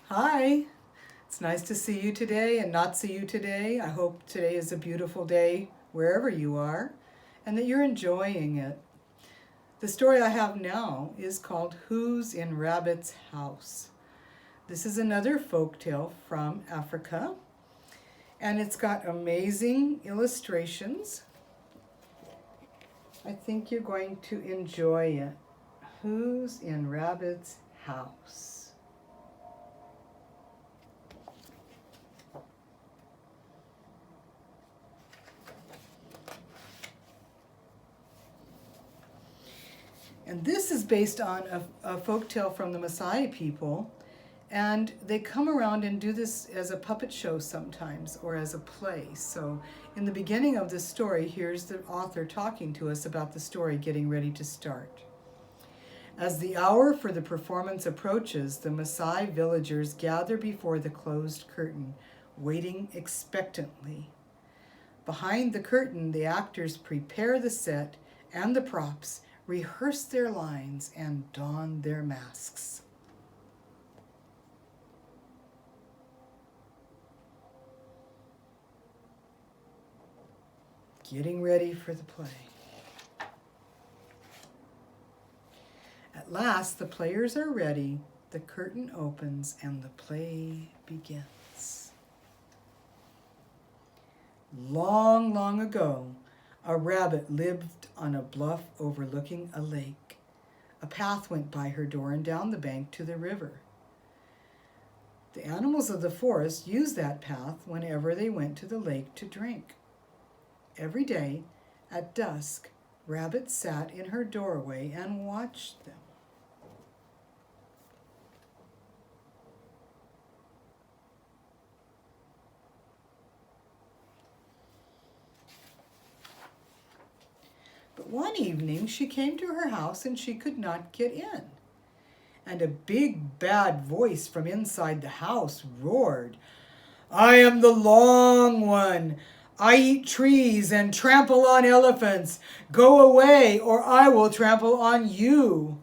Hi, it's nice to see you today and not see you today. I hope today is a beautiful day wherever you are and that you're enjoying it. The story I have now is called Who's in Rabbit's House? This is another folk tale from Africa, and it's got amazing illustrations. I think you're going to enjoy it. Who's in Rabbit's House? And this is based on a folk tale from the Masai people. And they come around and do this as a puppet show sometimes or as a play. So in the beginning of this story, here's the author talking to us about the story getting ready to start. As the hour for the performance approaches, the Masai villagers gather before the closed curtain, waiting expectantly. Behind the curtain, the actors prepare the set and the props, rehearse their lines, and don their masks. Getting ready for the play. At last, the players are ready, the curtain opens, and the play begins. Long, long ago, a rabbit lived on a bluff overlooking a lake. A path went by her door and down the bank to the river. The animals of the forest used that path whenever they went to the lake to drink. Every day, at dusk, Rabbit sat in her doorway and watched them. But one evening she came to her house and she could not get in. And a big bad voice from inside the house roared, "I am the long one. I eat trees and trample on elephants. Go away or I will trample on you."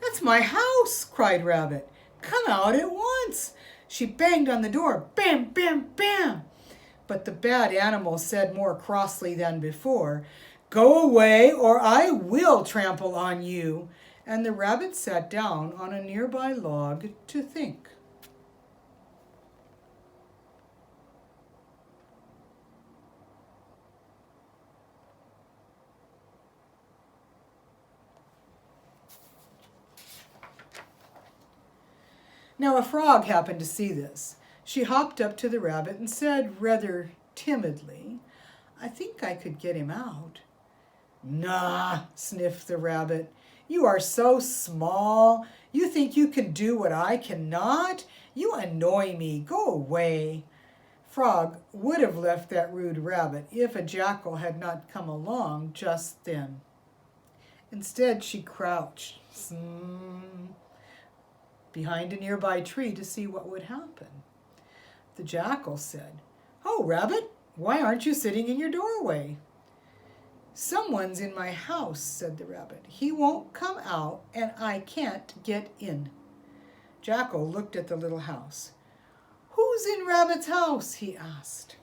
"That's my house," cried Rabbit. "Come out at once." She banged on the door, bam, bam, bam. But the bad animal said more crossly than before, "Go away or I will trample on you." And the rabbit sat down on a nearby log to think. Now a frog happened to see this. She hopped up to the rabbit and said rather timidly, "I think I could get him out." "Nah," sniffed the rabbit. "You are so small. You think you can do what I cannot? You annoy me. Go away." Frog would have left that rude rabbit if a jackal had not come along just then. Instead, she crouched behind a nearby tree to see what would happen. The jackal said, "Oh, Rabbit, why aren't you sitting in your doorway?" "Someone's in my house," said the rabbit. "He won't come out and I can't get in." Jackal looked at the little house. "Who's in Rabbit's house?" he asked.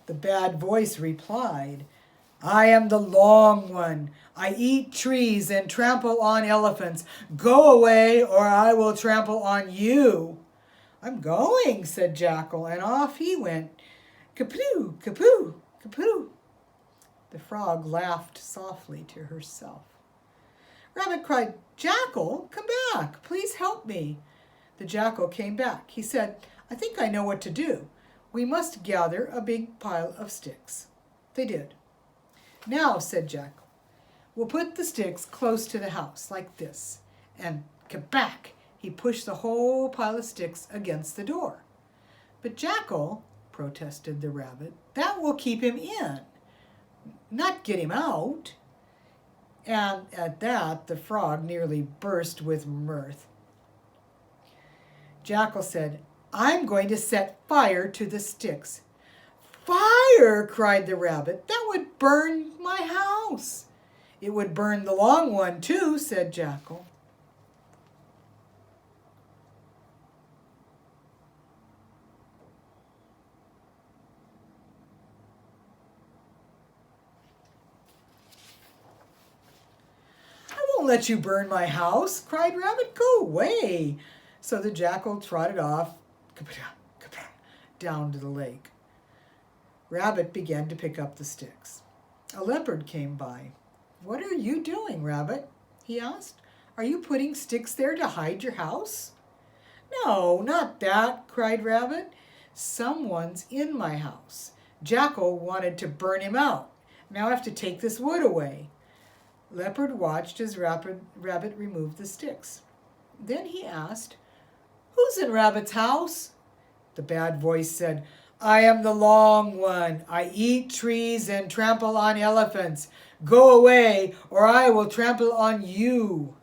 The bad voice replied, "I am the long one. I eat trees and trample on elephants. Go away or I will trample on you." "I'm going," said Jackal, and off he went. Kapoo, kapoo, kapoo. The frog laughed softly to herself. Rabbit cried, "Jackal, come back. Please help me." The jackal came back. He said, "I think I know what to do. We must gather a big pile of sticks." They did. "Now," said Jackal, "we'll put the sticks close to the house, like this." And kaback! He pushed the whole pile of sticks against the door. "But Jackal," protested the rabbit, "that will keep him in, not get him out." And at that, the frog nearly burst with mirth. Jackal said, I'm going to set fire to the sticks. Fire, cried the rabbit. That would burn my house. It would burn the long one too, said Jackal. I won't let you burn my house, cried Rabbit. Go away. So the Jackal trotted off down to the lake. Rabbit began to pick up the sticks. A leopard came by. What are you doing, Rabbit? He asked. Are you putting sticks there to hide your house? No, not that, cried Rabbit. Someone's in my house. Jackal wanted to burn him out. Now I have to take this wood away. Leopard watched as Rabbit removed the sticks. Then he asked, Who's in Rabbit's house? The bad voice said, I am the long one. I eat trees and trample on elephants. Go away, or I will trample on you.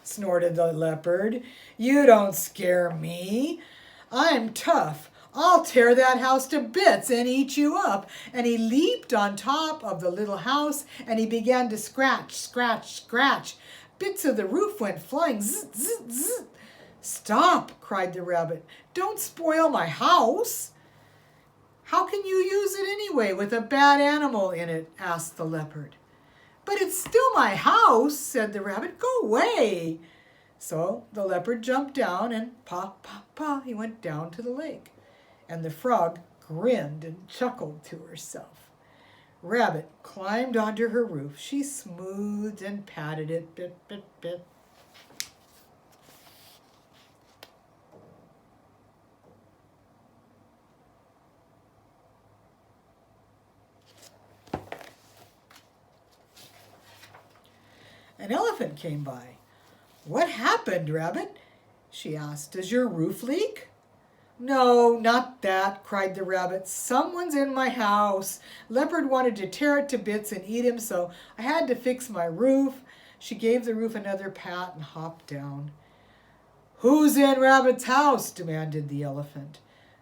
Snorted the leopard. You don't scare me. I'm tough. I'll tear that house to bits and eat you up. And he leaped on top of the little house and he began to scratch, scratch, scratch. Bits of the roof went flying. Zzz, zzz, zzz. Stop, cried the rabbit. Don't spoil my house. How can you use it anyway with a bad animal in it? Asked the leopard. But it's still my house, said the rabbit. Go away. So the leopard jumped down and paw, paw, paw, he went down to the lake. And the frog grinned and chuckled to herself. Rabbit climbed onto her roof. She smoothed and patted it, bit, bit, bit. An elephant came by. What happened, Rabbit? She asked. Does your roof leak? No, not that, cried the rabbit. Someone's in my house. Leopard wanted to tear it to bits and eat him, so I had to fix my roof. She gave the roof another pat and hopped down. Who's in Rabbit's house? Demanded the elephant.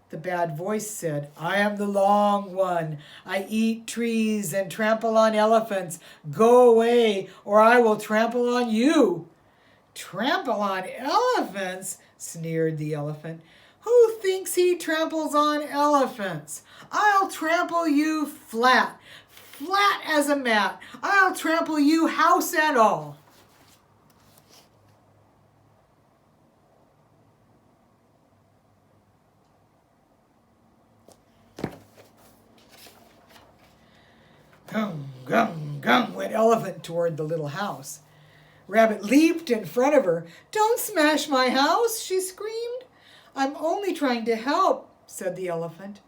The bad voice said, I am the long one. I eat trees and trample on elephants. Go away, or I will trample on you. Trample on elephants? Sneered the elephant. Who thinks he tramples on elephants? I'll trample you flat, flat as a mat. I'll trample you house and all. Gum, gum, gum, went elephant toward the little house. Rabbit leaped in front of her. Don't smash my house, she screamed. I'm only trying to help, said the elephant.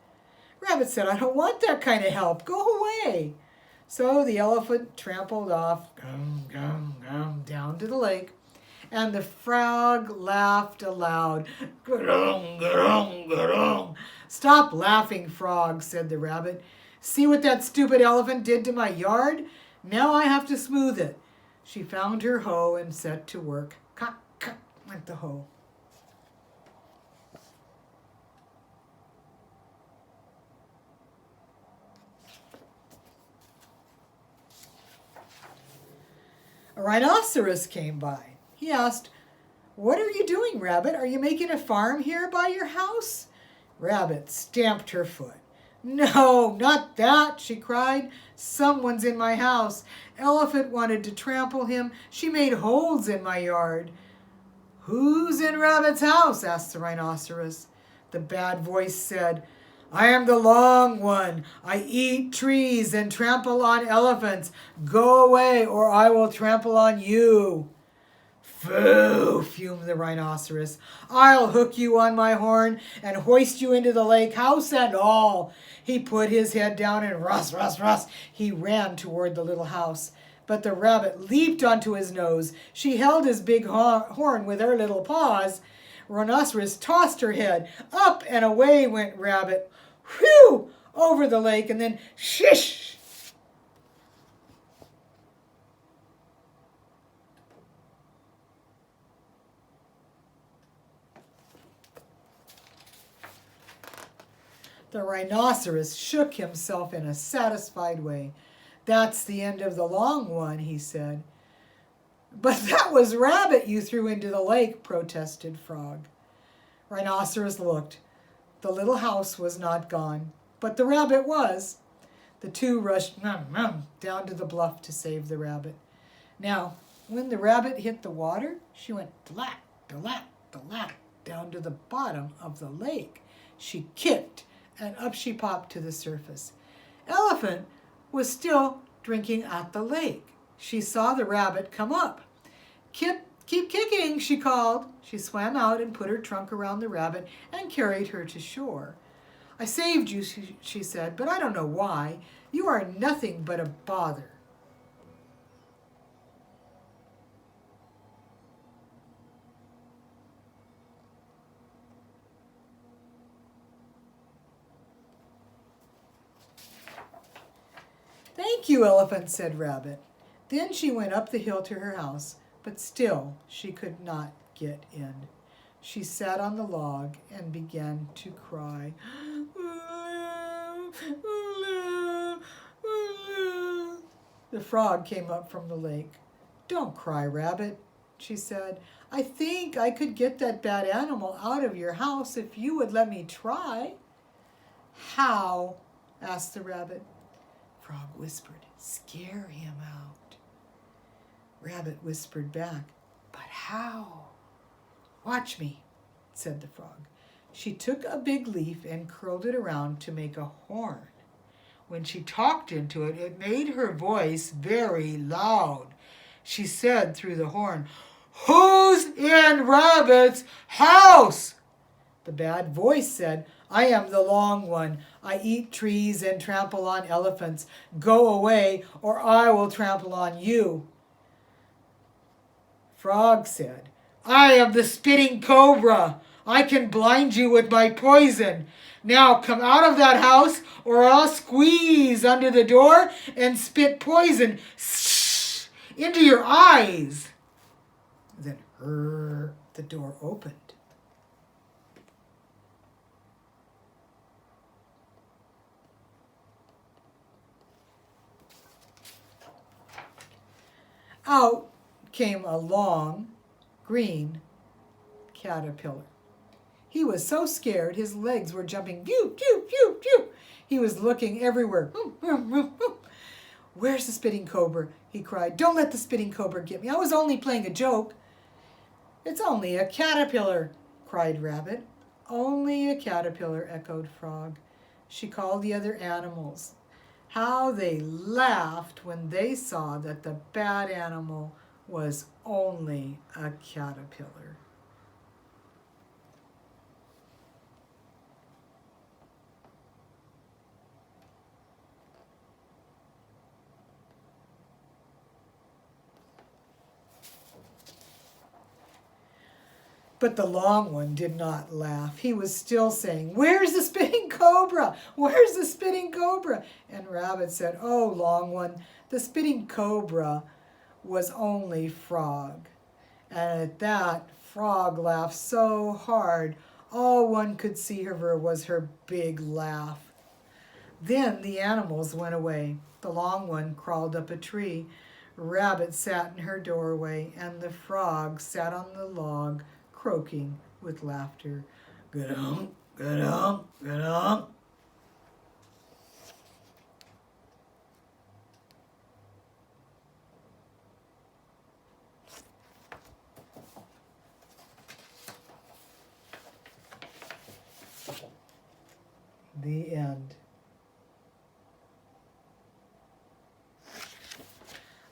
Rabbit said, I don't want that kind of help. Go away. So the elephant trampled off, gum, gum, gum, down to the lake, and the frog laughed aloud. Ga-dong, ga-dong, ga-dong. Stop laughing, frog, said the rabbit. See what that stupid elephant did to my yard? Now I have to smooth it. She found her hoe and set to work. Cock, cock, went the hoe. A rhinoceros came by. He asked, What are you doing, Rabbit? Are you making a farm here by your house? Rabbit stamped her foot. No, not that, she cried. Someone's in my house. Elephant wanted to trample him. She made holes in my yard. Who's in Rabbit's house? Asked the rhinoceros. The bad voice said, I am the long one. I eat trees and trample on elephants. Go away, or I will trample on you. Phoo, fumed the rhinoceros. I'll hook you on my horn and hoist you into the lake, house and all. He put his head down and russ, russ, russ. He ran toward the little house. But the rabbit leaped onto his nose. She held his big horn with her little paws. Rhinoceros tossed her head. Up and away went Rabbit. Whew! Over the lake and then shish! The rhinoceros shook himself in a satisfied way. That's the end of the long one, he said. But that was Rabbit you threw into the lake, protested Frog. Rhinoceros looked. The little house was not gone, but the rabbit was. The two rushed down to the bluff to save the rabbit. Now, when the rabbit hit the water, she went dlap, dlap, dlap down to the bottom of the lake. She kicked, and up she popped to the surface. Elephant was still drinking at the lake. She saw the rabbit come up. Keep kicking, she called. She swam out and put her trunk around the rabbit and carried her to shore. I saved you, she said, but I don't know why. You are nothing but a bother. Thank you, Elephant, said Rabbit. Then she went up the hill to her house, but still she could not get in. She sat on the log and began to cry. The frog came up from the lake. Don't cry, Rabbit, she said. I think I could get that bad animal out of your house if you would let me try. How? Asked the rabbit. Frog whispered, scare him out. Rabbit whispered back, but how? Watch me, said the frog. She took a big leaf and curled it around to make a horn. When she talked into it, it made her voice very loud. She said through the horn, Who's in Rabbit's house? The bad voice said, I am the long one. I eat trees and trample on elephants. Go away, or I will trample on you. Frog said, I am the spitting cobra. I can blind you with my poison. Now come out of that house, or I'll squeeze under the door and spit poison into your eyes. Then the door opened. Out came a long, green caterpillar. He was so scared his legs were jumping. Pew, pew, pew, pew. He was looking everywhere. Where's the spitting cobra? He cried. Don't let the spitting cobra get me. I was only playing a joke. It's only a caterpillar, cried Rabbit. Only a caterpillar, echoed Frog. She called the other animals. How they laughed when they saw that the bad animal was only a caterpillar. But the long one did not laugh. He was still saying, Where's the spitting cobra? Where's the spitting cobra? And Rabbit said, Oh, long one, the spitting cobra was only Frog. And at that, Frog laughed so hard, all one could see of her was her big laugh. Then the animals went away. The long one crawled up a tree. Rabbit sat in her doorway, and the frog sat on the log, croaking with laughter. Ga-dum, ga-dum, ga-dum. The end.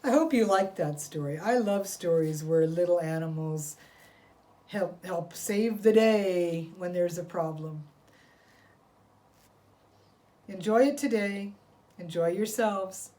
I hope you liked that story. I love stories where little animals help save the day when there's a problem. Enjoy it today. Enjoy yourselves.